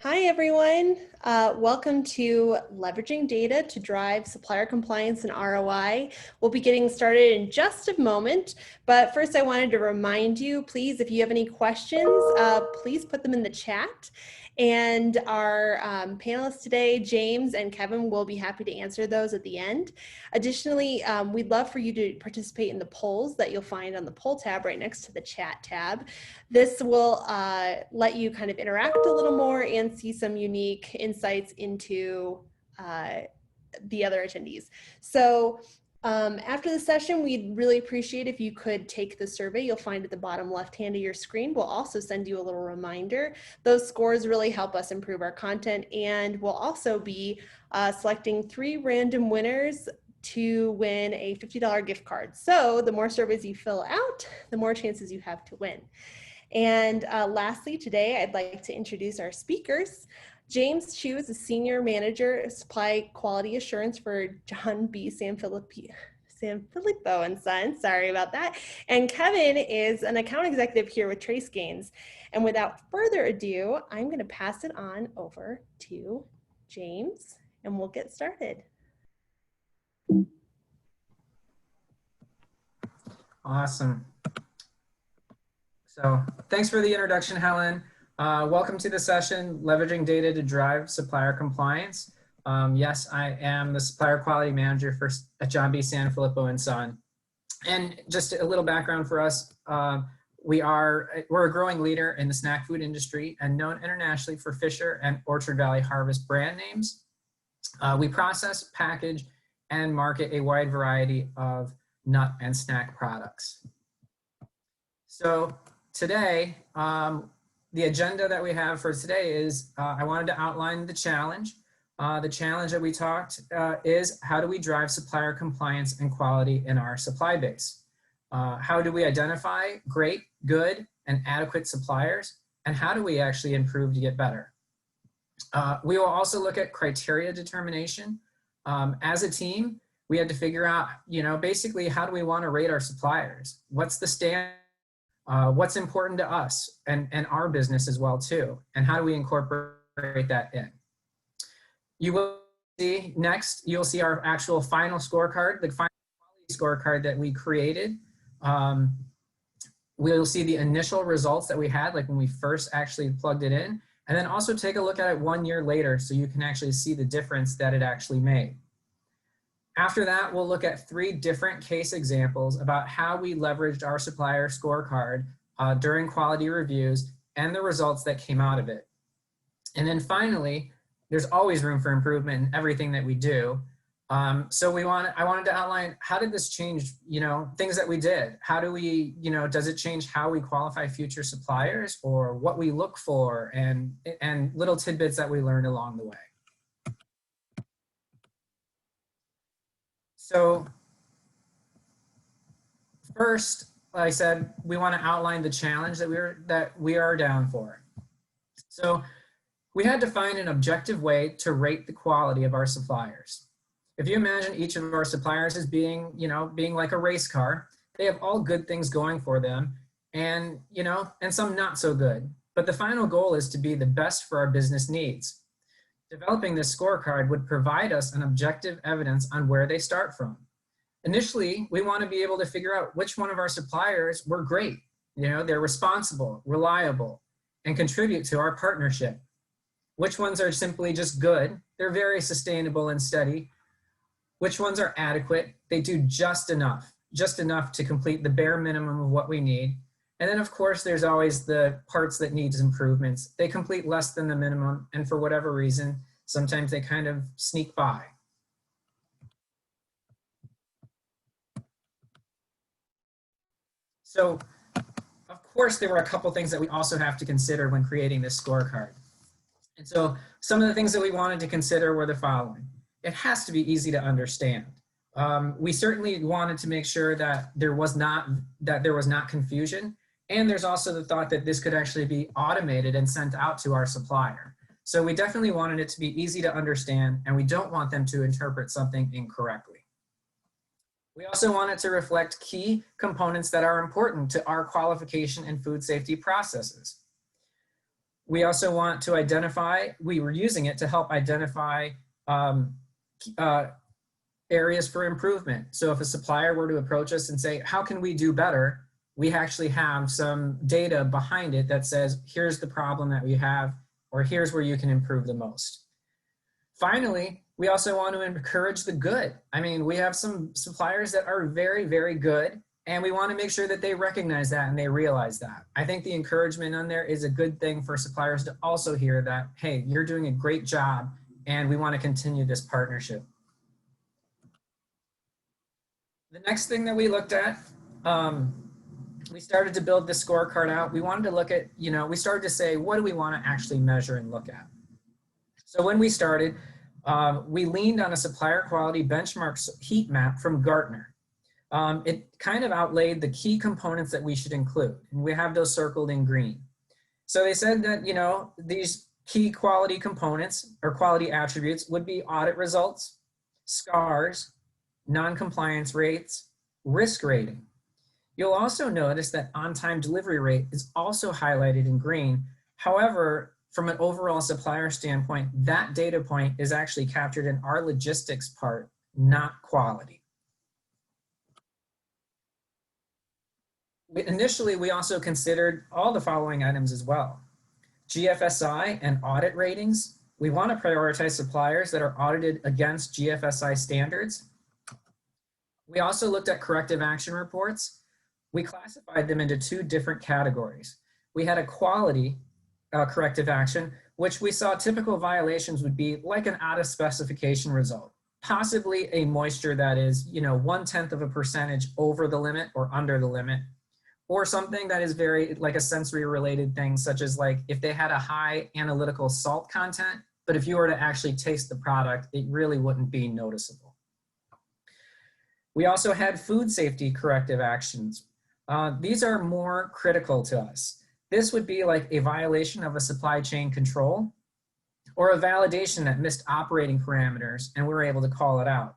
Hi, everyone. Welcome to Leveraging Data to Drive Supplier Compliance and ROI. We'll be getting started in just a moment, but first I wanted to remind you, please, if you have any questions, please put them in the chat. And our panelists today, James and Kevin, will be happy to answer those at the end. Additionally, we'd love for you to participate in the polls that you'll find on the poll tab right next to the chat tab. This will let you kind of interact a little more and see some unique insights into the other attendees. So after the session, we'd really appreciate if you could take the survey you'll find at the bottom left hand of your screen. We'll also send you a little reminder. Those scores really help us improve our content, and we'll also be selecting 3 random winners to win a $50 gift card. So the more surveys you fill out, the more chances you have to win. And lastly, today I'd like to introduce our speakers. James Chu is a Senior Manager of Supply Quality Assurance for John B. Sanfilippo and Son, sorry about that. And Kevin is an account executive here with Trace Gains. And without further ado, I'm going to pass it on over to James, and we'll get started. Awesome. So thanks for the introduction, Helen. Welcome to the session, Leveraging Data to Drive Supplier Compliance. Yes, I am the Supplier Quality Manager at John B. Sanfilippo and Son. And just a little background for us, we're a growing leader in the snack food industry and known internationally for Fisher and Orchard Valley Harvest brand names. We process, package, and market a wide variety of nut and snack products. So today, the agenda that we have for today is I wanted to outline the challenge. The challenge that we talked is how do we drive supplier compliance and quality in our supply base? How do we identify great, good, and adequate suppliers? And how do we actually improve to get better? We will also look at criteria determination. As a team, we had to figure out, basically how do we want to rate our suppliers? What's the standard? What's important to us and our business as well too, and how do we incorporate that in? You will see next, you'll see our actual final scorecard, the final quality scorecard that we created. We'll see the initial results that we had, like when we first actually plugged it in, and then also take a look at it 1 year later so you can actually see the difference that it actually made. After that, we'll look at 3 different case examples about how we leveraged our supplier scorecard during quality reviews and the results that came out of it. And then finally, there's always room for improvement in everything that we do. So I wanted to outline how did this change, things that we did. How do we, does it change how we qualify future suppliers or what we look for and little tidbits that we learned along the way. So first, like I said, we want to outline the challenge that we are down for. So we had to find an objective way to rate the quality of our suppliers. If you imagine each of our suppliers as being like a race car, they have all good things going for them and, and some not so good. But the final goal is to be the best for our business needs. Developing this scorecard would provide us an objective evidence on where they start from. Initially, we want to be able to figure out which one of our suppliers were great. They're responsible, reliable, and contribute to our partnership. Which ones are simply just good, they're very sustainable and steady. Which ones are adequate, they do just enough to complete the bare minimum of what we need. And then of course, there's always the parts that needs improvements. They complete less than the minimum, and for whatever reason, sometimes they kind of sneak by. So, of course, there were a couple things that we also have to consider when creating this scorecard. And so some of the things that we wanted to consider were the following. It has to be easy to understand. We certainly wanted to make sure that there was not confusion. And there's also the thought that this could actually be automated and sent out to our supplier. So we definitely wanted it to be easy to understand, and we don't want them to interpret something incorrectly. We also want it to reflect key components that are important to our qualification and food safety processes. We also want to identify, we were using it to help identify areas for improvement. So if a supplier were to approach us and say, how can we do better? We actually have some data behind it that says, here's the problem that we have, or here's where you can improve the most. Finally, we also want to encourage the good. I mean, we have some suppliers that are very, very good, and we want to make sure that they recognize that and they realize that. I think the encouragement on there is a good thing for suppliers to also hear that, hey, you're doing a great job, and we want to continue this partnership. The next thing that we looked at, we started to build the scorecard out. We wanted to look at, we started to say, what do we want to actually measure and look at? So when we started, we leaned on a supplier quality benchmark heat map from Gartner. It kind of outlaid the key components that we should include, and we have those circled in green. So they said that, these key quality components or quality attributes would be audit results, SCARs, non-compliance rates, risk rating. You'll also notice that on-time delivery rate is also highlighted in green. However, from an overall supplier standpoint, that data point is actually captured in our logistics part, not quality. Initially, we also considered all the following items as well. GFSI and audit ratings. We want to prioritize suppliers that are audited against GFSI standards. We also looked at corrective action reports. We classified them into two different categories. We had a quality corrective action, which we saw typical violations would be like an out of specification result, possibly a moisture that is, 0.1% over the limit or under the limit, or something that is very like a sensory related thing, such as like if they had a high analytical salt content, but if you were to actually taste the product, it really wouldn't be noticeable. We also had food safety corrective actions. These are more critical to us. This would be like a violation of a supply chain control or a validation that missed operating parameters and we were able to call it out.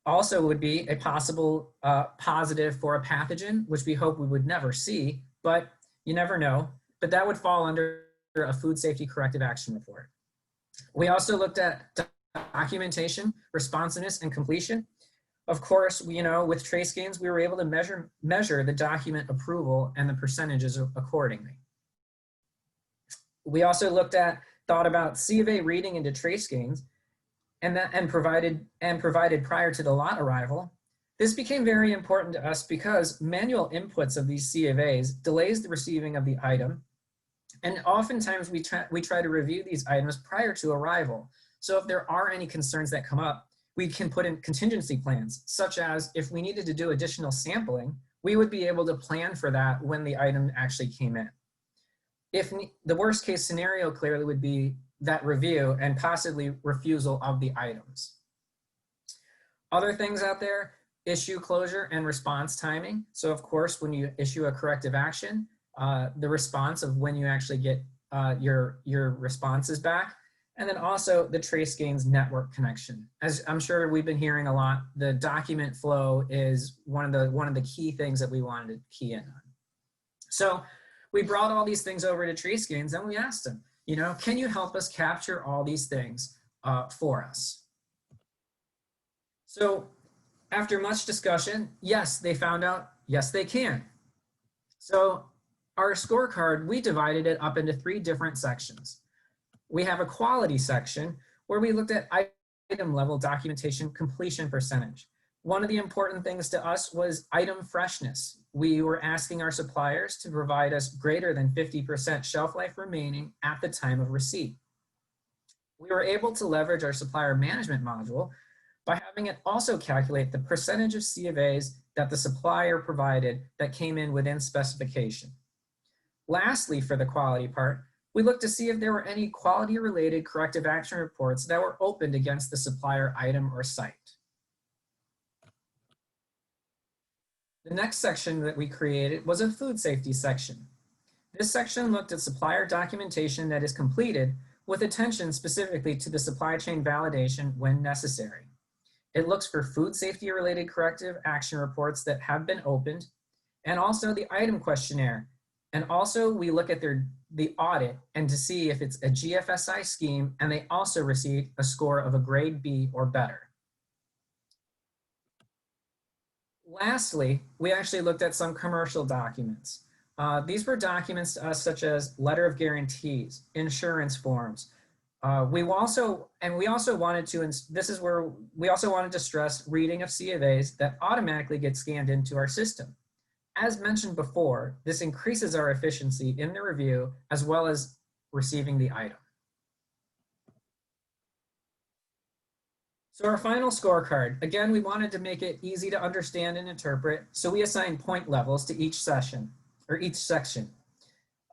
Also would be a possible positive for a pathogen, which we hope we would never see, but you never know. But that would fall under a food safety corrective action report. We also looked at documentation, responsiveness, and completion. Of course, with trace gains, we were able to measure the document approval and the percentages accordingly. We also thought about C of A reading into trace gains and provided prior to the lot arrival. This became very important to us because manual inputs of these C of A's delays the receiving of the item. And oftentimes we try to review these items prior to arrival. So if there are any concerns that come up, we can put in contingency plans, such as if we needed to do additional sampling, we would be able to plan for that when the item actually came in. If the worst case scenario clearly would be that review and possibly refusal of the items. Other things out there, issue closure and response timing. So of course, when you issue a corrective action, the response of when you actually get your responses back. And then also the trace gains network connection. As I'm sure we've been hearing a lot, the document flow is one of the key things that we wanted to key in on. So we brought all these things over to trace gains and we asked them, can you help us capture all these things for us? So after much discussion, yes, they found out, yes, they can. So our scorecard, we divided it up into 3 different sections. We have a quality section where we looked at item level documentation completion percentage. One of the important things to us was item freshness. We were asking our suppliers to provide us greater than 50% shelf life remaining at the time of receipt. We were able to leverage our supplier management module by having it also calculate the percentage of C of A's that the supplier provided that came in within specification. Lastly, for the quality part, we looked to see if there were any quality-related corrective action reports that were opened against the supplier item or site. The next section that we created was a food safety section. This section looked at supplier documentation that is completed with attention specifically to the supply chain validation when necessary. It looks for food safety-related corrective action reports that have been opened, and also the item questionnaire And also we look at the audit and to see if it's a GFSI scheme and they also received a score of a grade B or better. Lastly, we actually looked at some commercial documents. These were documents to us such as letter of guarantees, insurance forms. We also wanted to stress reading of C of As that automatically get scanned into our system. As mentioned before, this increases our efficiency in the review as well as receiving the item. So our final scorecard, again, we wanted to make it easy to understand and interpret, so we assigned point levels to each session or each section.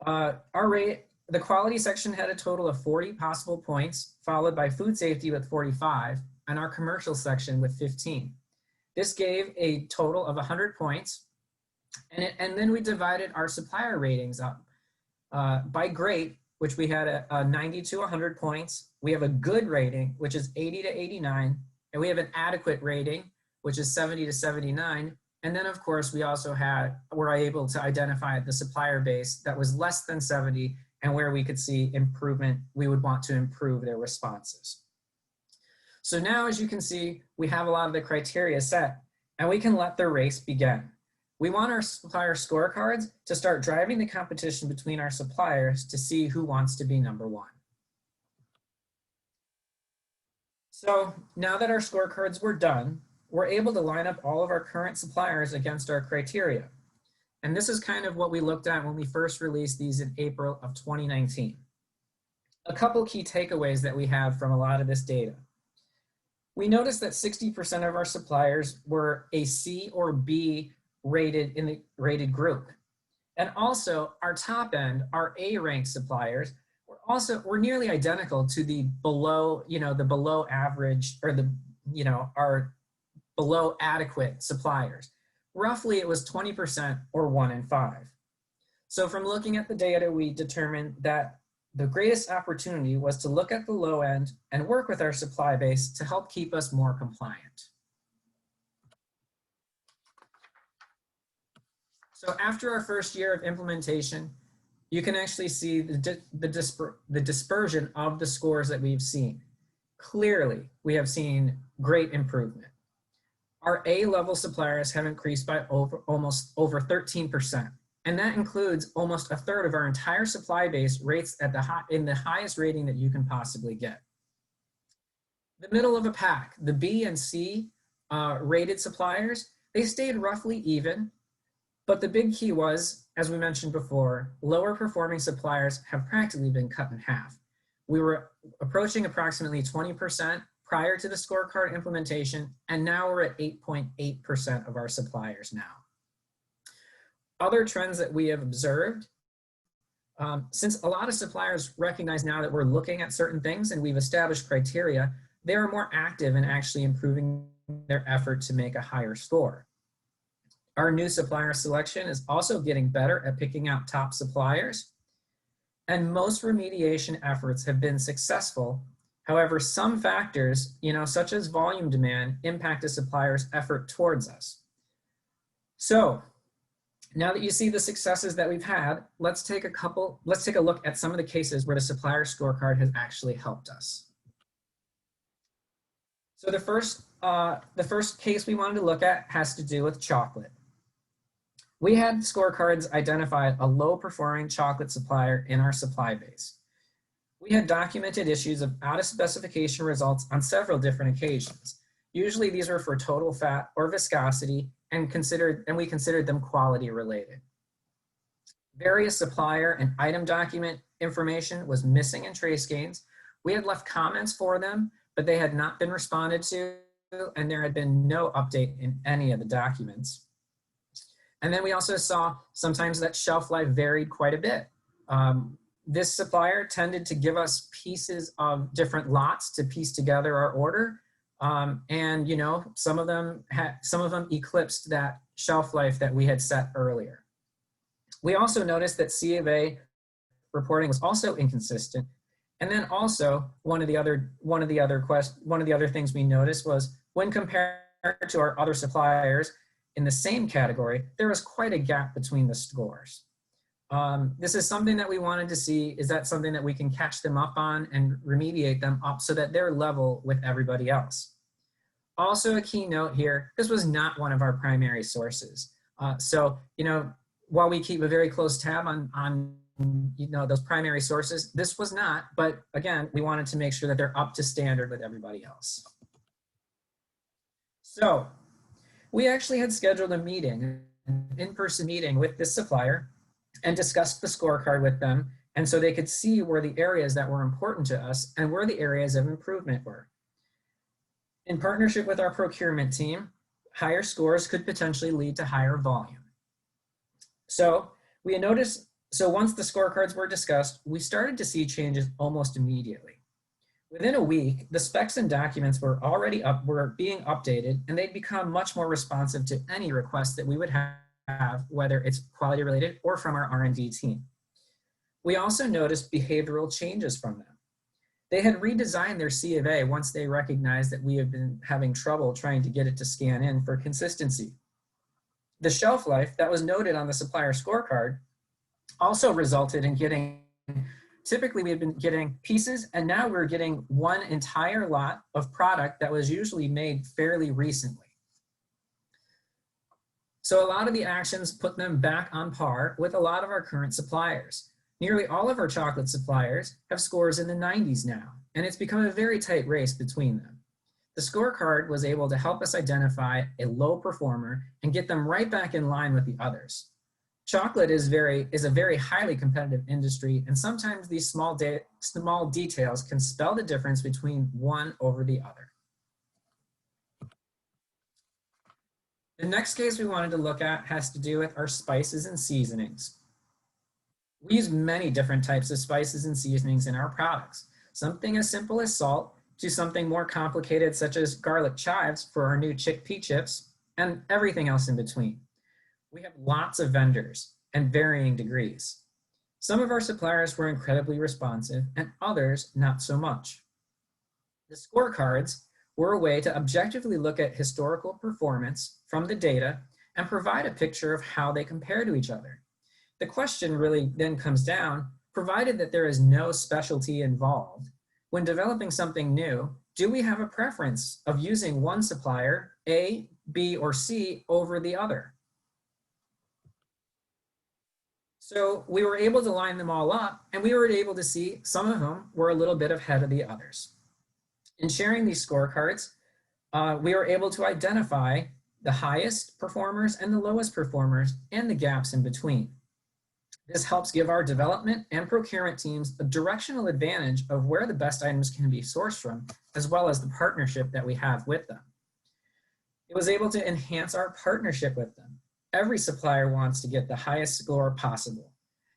The quality section had a total of 40 possible points, followed by food safety with 45, and our commercial section with 15. This gave a total of 100 points, and then we divided our supplier ratings up by grade, which we had a 90 to 100 points. We have a good rating, which is 80 to 89, and we have an adequate rating, which is 70 to 79. And then of course, we also were able to identify the supplier base that was less than 70 and where we could see improvement, we would want to improve their responses. So now, as you can see, we have a lot of the criteria set and we can let the race begin. We want our supplier scorecards to start driving the competition between our suppliers to see who wants to be number one. So now that our scorecards were done, we're able to line up all of our current suppliers against our criteria. And this is kind of what we looked at when we first released these in April of 2019. A couple key takeaways that we have from a lot of this data. We noticed that 60% of our suppliers were a C or B rated in the rated group. And also our top end, our A ranked suppliers were nearly identical to the below, the below average or our below adequate suppliers. Roughly it was 20% or 1 in 5. So from looking at the data, we determined that the greatest opportunity was to look at the low end and work with our supply base to help keep us more compliant. So after our first year of implementation, you can actually see the dispersion of the scores that we've seen. Clearly, we have seen great improvement. Our A-level suppliers have increased by almost over 13%, and that includes almost a third of our entire supply base rates at in the highest rating that you can possibly get. The middle of a pack, the B and C rated suppliers, they stayed roughly even, but the big key was, as we mentioned before, lower performing suppliers have practically been cut in half. We were approaching approximately 20% prior to the scorecard implementation, and now we're at 8.8% of our suppliers now. Other trends that we have observed, since a lot of suppliers recognize now that we're looking at certain things and we've established criteria, they are more active in actually improving their effort to make a higher score. Our new supplier selection is also getting better at picking out top suppliers, and most remediation efforts have been successful. However, some factors, such as volume demand, impact a supplier's effort towards us. So now that you see the successes that we've had, let's take a look at some of the cases where the supplier scorecard has actually helped us. So the first case we wanted to look at has to do with chocolate. We had scorecards identified a low-performing chocolate supplier in our supply base. We had documented issues of out-of-specification results on several different occasions. Usually these were for total fat or viscosity, and we considered them quality related. Various supplier and item document information was missing in TraceGains. We had left comments for them, but they had not been responded to, and there had been no update in any of the documents. And then we also saw sometimes that shelf life varied quite a bit. This supplier tended to give us pieces of different lots to piece together our order. And some of them eclipsed that shelf life that we had set earlier. We also noticed that C of A reporting was also inconsistent. And then also one of the other things we noticed was when compared to our other suppliers in the same category, there was quite a gap between the scores. This is something that we wanted to see. Is that something that we can catch them up on and remediate them up so that they're level with everybody else? Also a key note here, this was not one of our primary sources. So, while we keep a very close tab on those primary sources, this was not, but again, we wanted to make sure that they're up to standard with everybody else. So we actually had scheduled a meeting, an in-person meeting with this supplier and discussed the scorecard with them. And so they could see where the areas that were important to us and where the areas of improvement were. In partnership with our procurement team, higher scores could potentially lead to higher volume. So we noticed, once the scorecards were discussed, we started to see changes almost immediately. Within a week, the specs and documents were being updated, and they'd become much more responsive to any requests that we would have, whether it's quality related or from our R&D team. We also noticed behavioral changes from them. They had redesigned their C of A once they recognized that we had been having trouble trying to get it to scan in for consistency. The shelf life that was noted on the supplier scorecard also resulted in typically we had been getting pieces, and now we're getting one entire lot of product that was usually made fairly recently. So a lot of the actions put them back on par with a lot of our current suppliers. Nearly all of our chocolate suppliers have scores in the 90s now, and it's become a very tight race between them. The scorecard was able to help us identify a low performer and get them right back in line with the others. Chocolate is a very highly competitive industry, and sometimes these small details can spell the difference between one over the other. The next case we wanted to look at has to do with our spices and seasonings. We use many different types of spices and seasonings in our products, something as simple as salt to something more complicated such as garlic chives for our new chickpea chips and everything else in between. We have lots of vendors and varying degrees. Some of our suppliers were incredibly responsive and others not so much. The scorecards were a way to objectively look at historical performance from the data and provide a picture of how they compare to each other. The question really then comes down, provided that there is no specialty involved, when developing something new, do we have a preference of using one supplier, A, B, or C, over the other? So we were able to line them all up, and we were able to see some of them were a little bit ahead of the others. In sharing these scorecards, we were able to identify the highest performers and the lowest performers and the gaps in between. This helps give our development and procurement teams a directional advantage of where the best items can be sourced from, as well as the partnership that we have with them. It was able to enhance our partnership with them. Every supplier wants to get the highest score possible.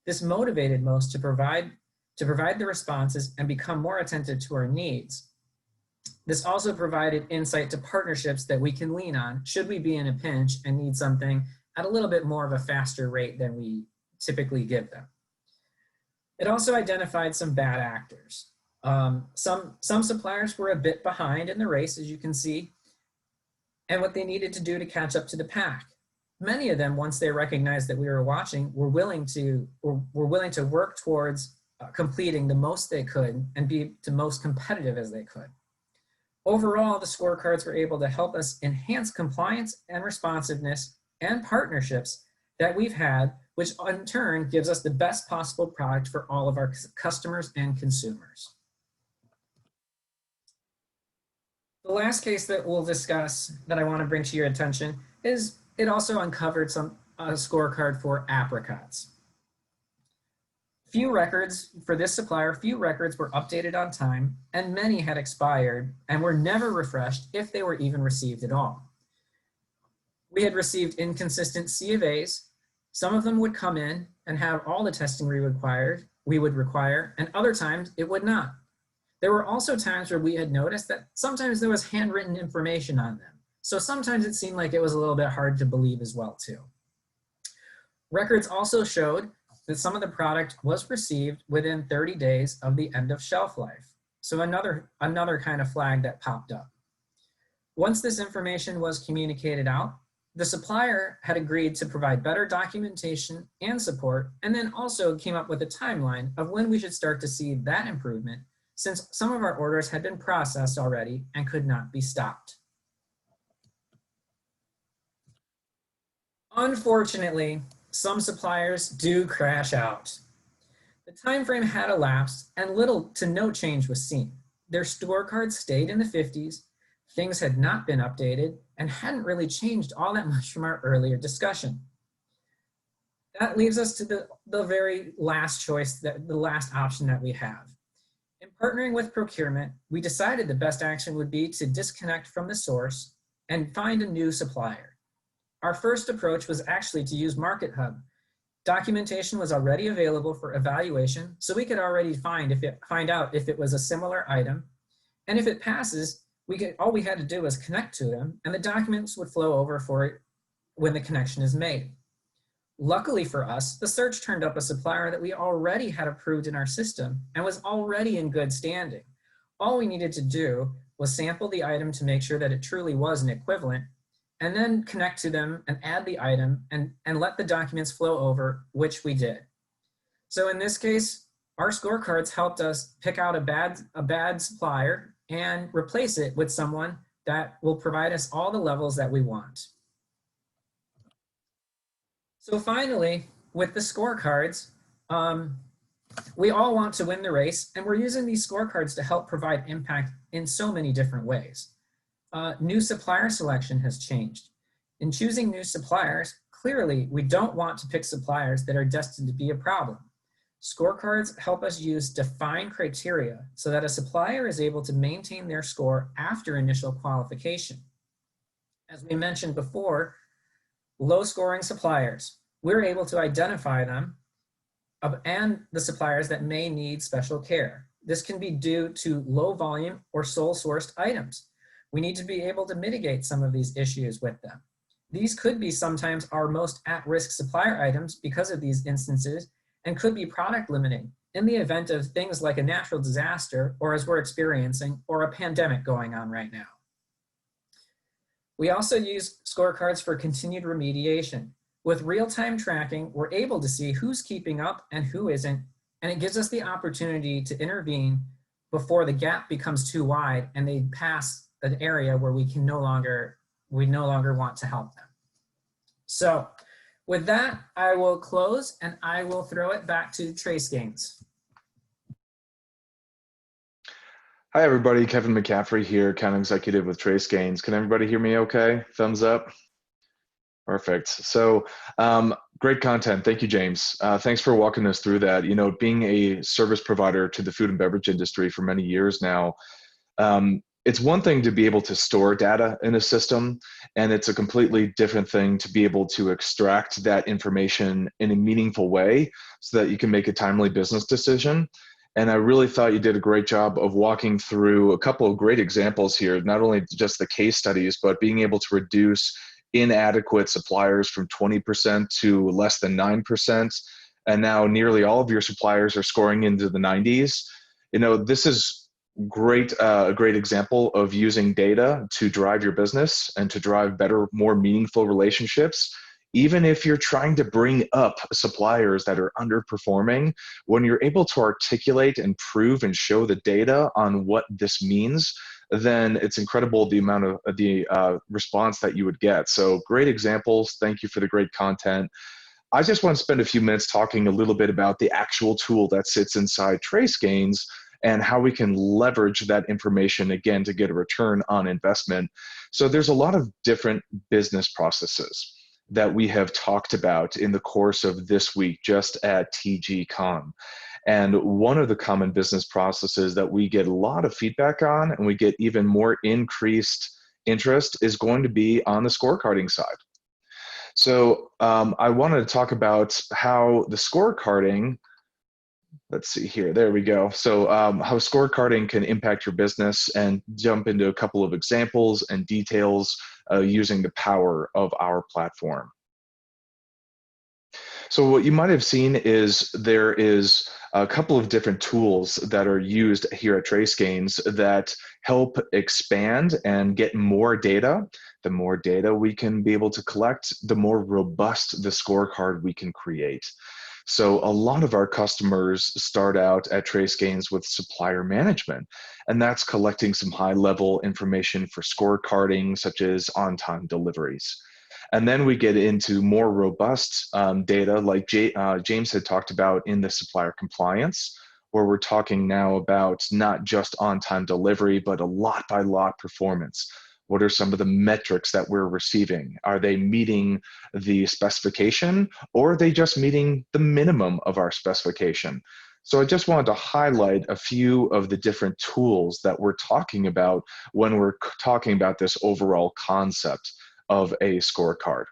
This motivated most to provide the responses and become more attentive to our needs. This also provided insight to partnerships that we can lean on should we be in a pinch and need something at a little bit more of a faster rate than we typically give them. It also identified some bad actors. Some suppliers were a bit behind in the race, as you can see, and what they needed to do to catch up to the pack. Many of them, once they recognized that we were watching, were willing to work towards completing the most they could and be the most competitive as they could. Overall, the scorecards were able to help us enhance compliance and responsiveness and partnerships that we've had, which in turn gives us the best possible product for all of our customers and consumers. The last case that we'll discuss that I want to bring to your attention is it also uncovered a scorecard for apricots. Few records for this supplier, few records were updated on time, and many had expired and were never refreshed if they were even received at all. We had received inconsistent C of A's. Some of them would come in and have all the testing we would require, and other times it would not. There were also times where we had noticed that sometimes there was handwritten information on them. So sometimes it seemed like it was a little bit hard to believe as well too. Records also showed that some of the product was received within 30 days of the end of shelf life. So another kind of flag that popped up. Once this information was communicated out, The supplier had agreed to provide better documentation and support, and then also came up with a timeline of when we should start to see that improvement, since some of our orders had been processed already and could not be stopped. Unfortunately, some suppliers do crash out. The time frame had elapsed and little to no change was seen. Their scorecards stayed in the 50s, things had not been updated, and hadn't really changed all that much from our earlier discussion. That leaves us to the very last choice, the last option that we have. In partnering with procurement, we decided the best action would be to disconnect from the source and find a new supplier. Our first approach was actually to use Market Hub. Documentation was already available for evaluation, so we could already find out if it was a similar item. And if it passes, all we had to do was connect to them, and the documents would flow over for it when the connection is made. Luckily for us, the search turned up a supplier that we already had approved in our system and was already in good standing. All we needed to do was sample the item to make sure that it truly was an equivalent, and then connect to them and add the item and let the documents flow over, which we did. So in this case, our scorecards helped us pick out a bad supplier and replace it with someone that will provide us all the levels that we want. So finally, with the scorecards, we all want to win the race, and we're using these scorecards to help provide impact in so many different ways. New supplier selection has changed. In choosing new suppliers, clearly we don't want to pick suppliers that are destined to be a problem. Scorecards help us use defined criteria so that a supplier is able to maintain their score after initial qualification. As we mentioned before, low scoring suppliers, we're able to identify them and the suppliers that may need special care. This can be due to low volume or sole sourced items. We need to be able to mitigate some of these issues with them. These could be sometimes our most at-risk supplier items because of these instances, and could be product limiting in the event of things like a natural disaster, or as we're experiencing, or a pandemic going on right now. We also use scorecards for continued remediation. With real-time tracking, we're able to see who's keeping up and who isn't, and it gives us the opportunity to intervene before the gap becomes too wide and they pass an area where we no longer want to help them. So with that, I will close and I will throw it back to Trace Gaines. Hi everybody, Kevin McCaffrey here, account executive with Trace Gaines. Can everybody hear me okay? Thumbs up. Perfect. So great content. Thank you, James. Thanks for walking us through that. You know, being a service provider to the food and beverage industry for many years now, it's one thing to be able to store data in a system, and it's a completely different thing to be able to extract that information in a meaningful way so that you can make a timely business decision. And I really thought you did a great job of walking through a couple of great examples here, not only just the case studies, but being able to reduce inadequate suppliers from 20% to less than 9%. And now nearly all of your suppliers are scoring into the 90s. You know, this is a great example of using data to drive your business and to drive better, more meaningful relationships. Even if you're trying to bring up suppliers that are underperforming, when you're able to articulate and prove and show the data on what this means, then it's incredible the amount of the response that you would get. So great examples. Thank you for the great content. I just want to spend a few minutes talking a little bit about the actual tool that sits inside Trace Gaines and how we can leverage that information, again, to get a return on investment. So there's a lot of different business processes that we have talked about in the course of this week just at TGCon. And one of the common business processes that we get a lot of feedback on and we get even more increased interest is going to be on the scorecarding side. So I wanted to talk about how the scorecarding, let's see here, there we go. So how scorecarding can impact your business and jump into a couple of examples and details using the power of our platform. So what you might have seen is there is a couple of different tools that are used here at Trace Gaines that help expand and get more data The more data we can be able to collect, the more robust the scorecard we can create. So a lot of our customers start out at TraceGains with supplier management, and that's collecting some high-level information for scorecarding, such as on-time deliveries. And then we get into more robust data like James had talked about in the supplier compliance, where we're talking now about not just on-time delivery, but a lot-by-lot performance. What are some of the metrics that we're receiving? Are they meeting the specification, or are they just meeting the minimum of our specification? So I just wanted to highlight a few of the different tools that we're talking about when we're talking about this overall concept of a scorecard.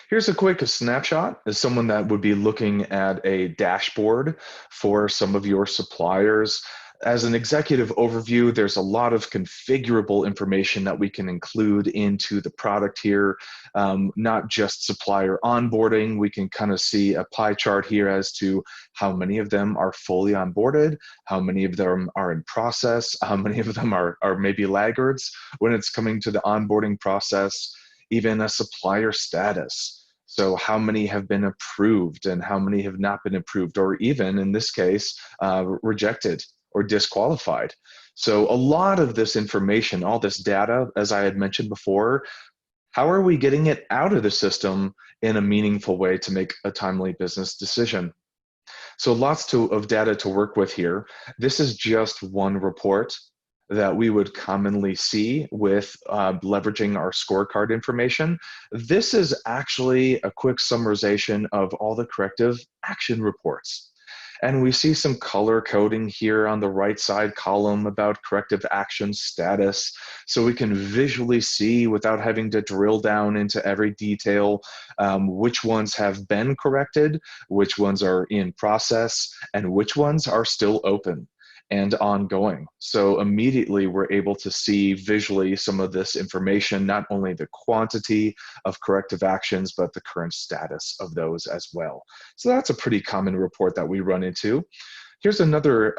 Here's a quick snapshot as someone that would be looking at a dashboard for some of your suppliers. As an executive overview, there's a lot of configurable information that we can include into the product here, not just supplier onboarding. We can kind of see a pie chart here as to how many of them are fully onboarded, how many of them are in process, how many of them are maybe laggards when it's coming to the onboarding process, even a supplier status. So how many have been approved and how many have not been approved, or even in this case, rejected or disqualified. So a lot of this information, all this data, as I had mentioned before, how are we getting it out of the system in a meaningful way to make a timely business decision? So lots of data to work with here. This is just one report that we would commonly see with leveraging our scorecard information. This is actually a quick summarization of all the corrective action reports. And we see some color coding here on the right side column about corrective action status, so we can visually see without having to drill down into every detail which ones have been corrected, which ones are in process, and which ones are still open and ongoing. So immediately we're able to see visually some of this information, not only the quantity of corrective actions, but the current status of those as well. So that's a pretty common report that we run into. Here's another,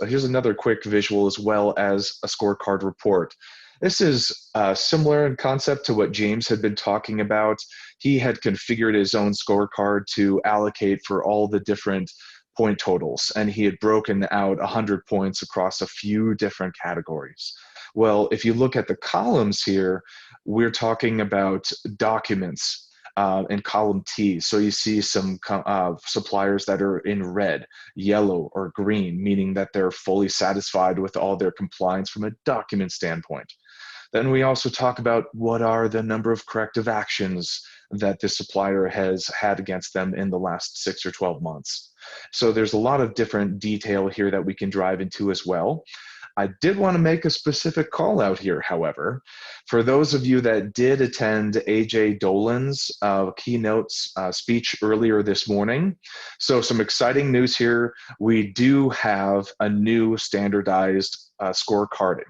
here's another quick visual as well as a scorecard report. This is similar in concept to what James had been talking about. He had configured his own scorecard to allocate for all the different point totals, and he had broken out 100 points across a few different categories. Well, if you look at the columns here, we're talking about documents in column T. So you see some suppliers that are in red, yellow, or green, meaning that they're fully satisfied with all their compliance from a document standpoint. Then we also talk about what are the number of corrective actions that the supplier has had against them in the last 6 or 12 months. So there's a lot of different detail here that we can drive into as well. I did want to make a specific call out here, however, for those of you that did attend AJ Dolan's keynote speech earlier this morning. So some exciting news here. We do have a new standardized scorecarding.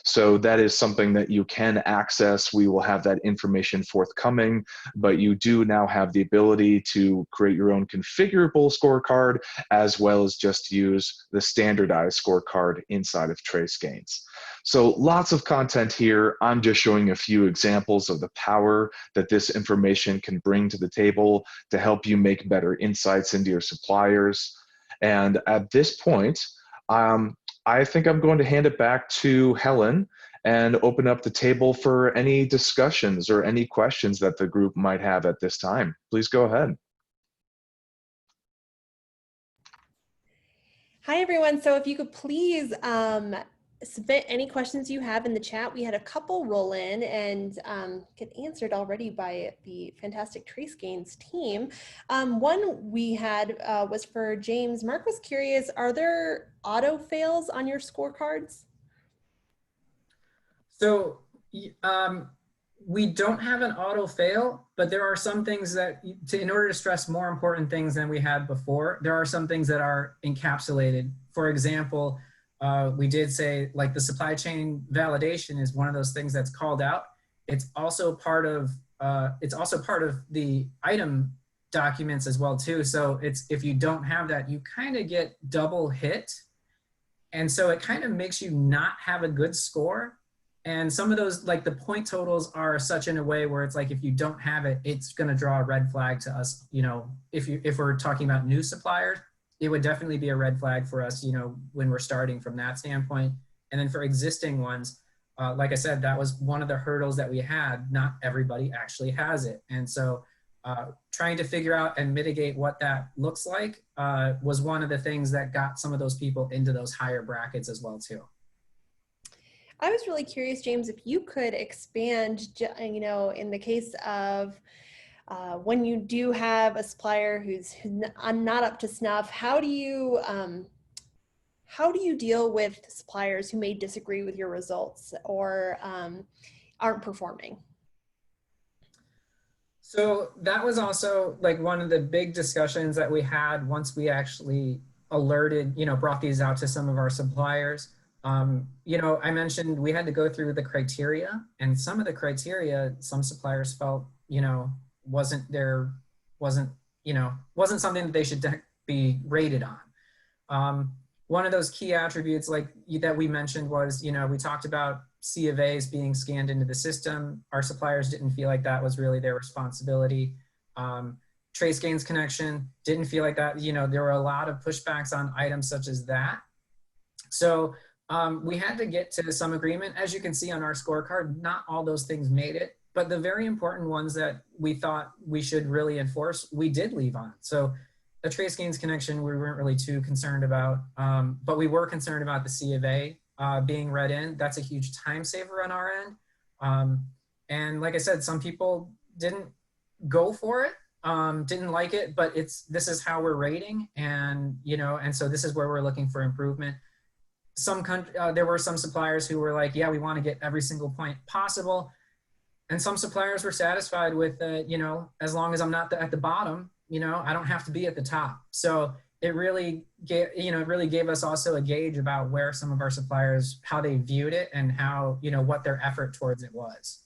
So that is something that you can access. We will have that information forthcoming, but you do now have the ability to create your own configurable scorecard, as well as just use the standardized scorecard inside of TraceGains. So lots of content here. I'm just showing a few examples of the power that this information can bring to the table to help you make better insights into your suppliers. And at this point, I think I'm going to hand it back to Helen and open up the table for any discussions or any questions that the group might have at this time. Please go ahead. Hi, everyone. So if you could please submit any questions you have in the chat. We had a couple roll in and get answered already by the fantastic TraceGains team. One we had was for James. Mark was curious, are there auto fails on your scorecards? So we don't have an auto fail, but there are some things that, in order to stress more important things than we had before, there are some things that are encapsulated. For example, we did say, like, the supply chain validation is one of those things that's called out. It's also part of the item documents as well too. So it's, if you don't have that, you kind of get double hit And so it kind of makes you not have a good score. And some of those, like the point totals are such in a way where it's like, if you don't have it, it's going to draw a red flag to us. You know, if we're talking about new suppliers, it would definitely be a red flag for us, you know, when we're starting from that standpoint. And then for existing ones, like I said, that was one of the hurdles that we had. Not everybody actually has it. And so trying to figure out and mitigate what that looks like was one of the things that got some of those people into those higher brackets as well too. I was really curious, James, if you could expand, you know, in the case of when you do have a supplier who's not up to snuff, how do you deal with suppliers who may disagree with your results or aren't performing? So that was also like one of the big discussions that we had once we actually alerted, you know, brought these out to some of our suppliers. You know, I mentioned we had to go through the criteria, and some of the criteria, some suppliers felt, you know, wasn't something that they should be rated on. One of those key attributes like that we mentioned was, you know, we talked about C of A's being scanned into the system. Our suppliers didn't feel like that was really their responsibility. Trace gains connection, didn't feel like that. You know, there were a lot of pushbacks on items such as that. So we had to get to some agreement. As you can see on our scorecard, not all those things made it, but the very important ones that we thought we should really enforce, we did leave on. So the trace gains connection, we weren't really too concerned about, but we were concerned about the C of A being read in. That's a huge time saver on our end. And like I said, some people didn't go for it, didn't like it, but this is how we're rating, and you know, and so this is where we're looking for improvement. There were some suppliers who were like, yeah, we want to get every single point possible. And some suppliers were satisfied with, you know, as long as I'm not at the bottom, you know, I don't have to be at the top. So it really gave us also a gauge about where some of our suppliers, how they viewed it and how, you know, what their effort towards it was.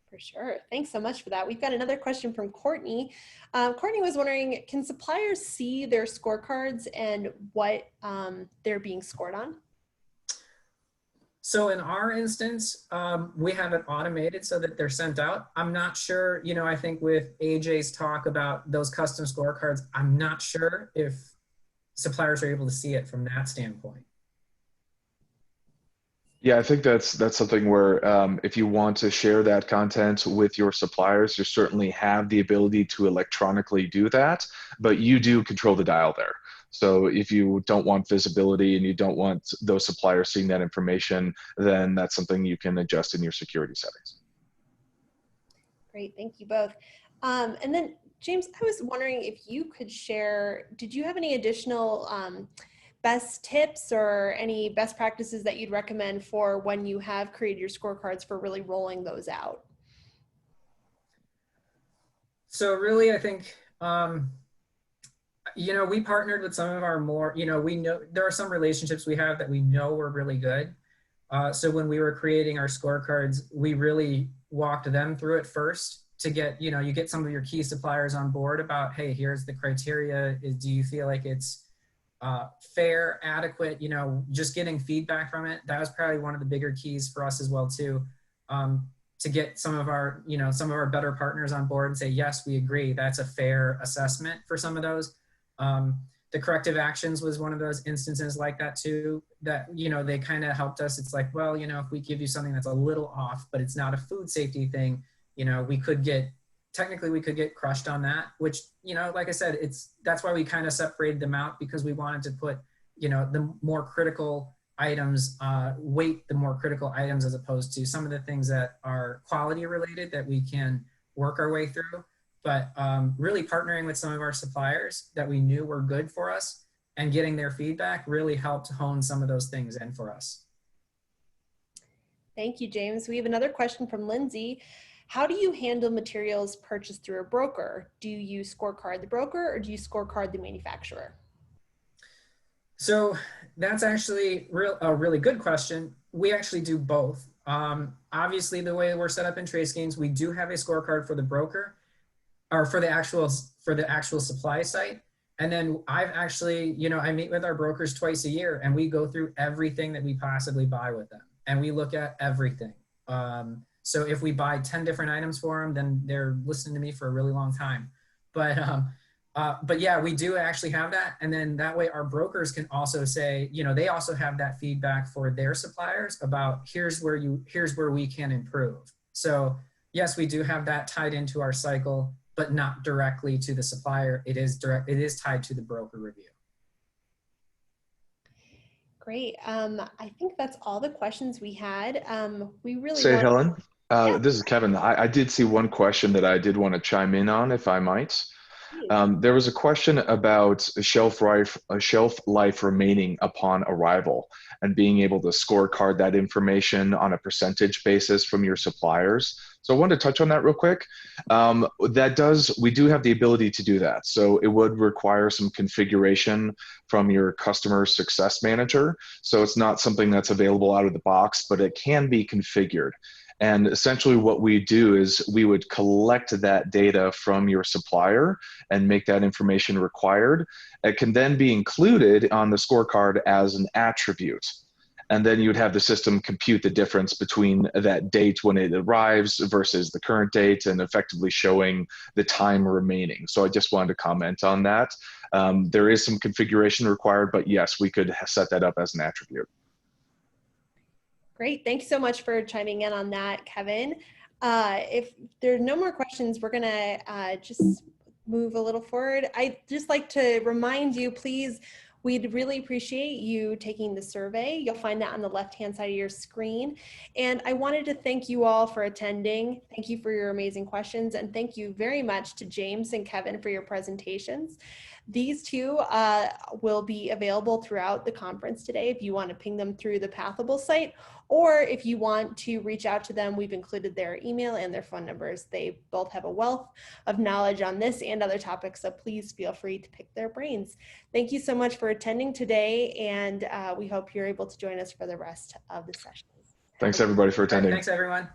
For sure. Thanks so much for that. We've got another question from Courtney. Courtney was wondering, can suppliers see their scorecards and what they're being scored on? So in our instance, we have it automated so that they're sent out. I'm not sure, you know, I think with AJ's talk about those custom scorecards, I'm not sure if suppliers are able to see it from that standpoint. Yeah, I think that's something where if you want to share that content with your suppliers, you certainly have the ability to electronically do that, but you do control the dial there. So if you don't want visibility and you don't want those suppliers seeing that information, then that's something you can adjust in your security settings. Great, thank you both. And then James, I was wondering if you could share, did you have any additional best tips or any best practices that you'd recommend for when you have created your scorecards for really rolling those out? So really, I think, you know, we partnered with some of our more, you know, we know there are some relationships we have that we know were really good. So when we were creating our scorecards, we really walked them through it first to get, you know, you get some of your key suppliers on board about, hey, here's the criteria. Do you feel like it's fair, adequate, you know, just getting feedback from it. That was probably one of the bigger keys for us as well too, to get some of our, you know, some of our better partners on board and say, yes, we agree. That's a fair assessment for some of those. The corrective actions was one of those instances like that too, that, you know, they kind of helped us. It's like, well, you know, if we give you something that's a little off, but it's not a food safety thing, you know, technically we could get crushed on that, which, you know, like I said, that's why we kind of separated them out, because we wanted to put, you know, the more critical items, weight the more critical items as opposed to some of the things that are quality related that we can work our way through. But really partnering with some of our suppliers that we knew were good for us and getting their feedback really helped hone some of those things in for us. Thank you, James. We have another question from Lindsay. How do you handle materials purchased through a broker? Do you scorecard the broker or do you scorecard the manufacturer? So that's actually a really good question. We actually do both. Obviously, the way we're set up in TraceGains, we do have a scorecard for the broker or for the actual supply site. And then I've actually, I meet with our brokers twice a year and we go through everything that we possibly buy with them. And we look at everything. So if we buy 10 different items for them, then they're listening to me for a really long time. But yeah, we do actually have that. And then that way our brokers can also say, they also have that feedback for their suppliers about here's where we can improve. So yes, we do have that tied into our cycle, but not directly to the supplier. It is tied to the broker review. Great. I think that's all the questions we had. We really Say, want. Helen, Yeah, this is Kevin. I did see one question that I did want to chime in on, if I might. please. There was a question about a shelf life remaining upon arrival and being able to scorecard that information on a percentage basis from your suppliers. So I wanted to touch on that real quick. We do have the ability to do that. So it would require some configuration from your customer success manager. So it's not something that's available out of the box, but it can be configured. And essentially what we do is we would collect that data from your supplier and make that information required. It can then be included on the scorecard as an attribute. And then you would have the system compute the difference between that date when it arrives versus the current date and effectively showing the time remaining. So I just wanted to comment on that. There is some configuration required, but yes, we could set that up as an attribute. Great. Thanks so much for chiming in on that, Kevin. If there are no more questions, we're going to just move a little forward. I'd just like to remind you, please, we'd really appreciate you taking the survey. You'll find that on the left-hand side of your screen. And I wanted to thank you all for attending. Thank you for your amazing questions. And thank you very much to James and Kevin for your presentations. These two will be available throughout the conference today if you want to ping them through the Pathable site, or if you want to reach out to them, we've included their email and their phone numbers. They both have a wealth of knowledge on this and other topics, so please feel free to pick their brains. Thank you so much for attending today, and we hope you're able to join us for the rest of the session. Thanks everybody for attending. Thanks everyone.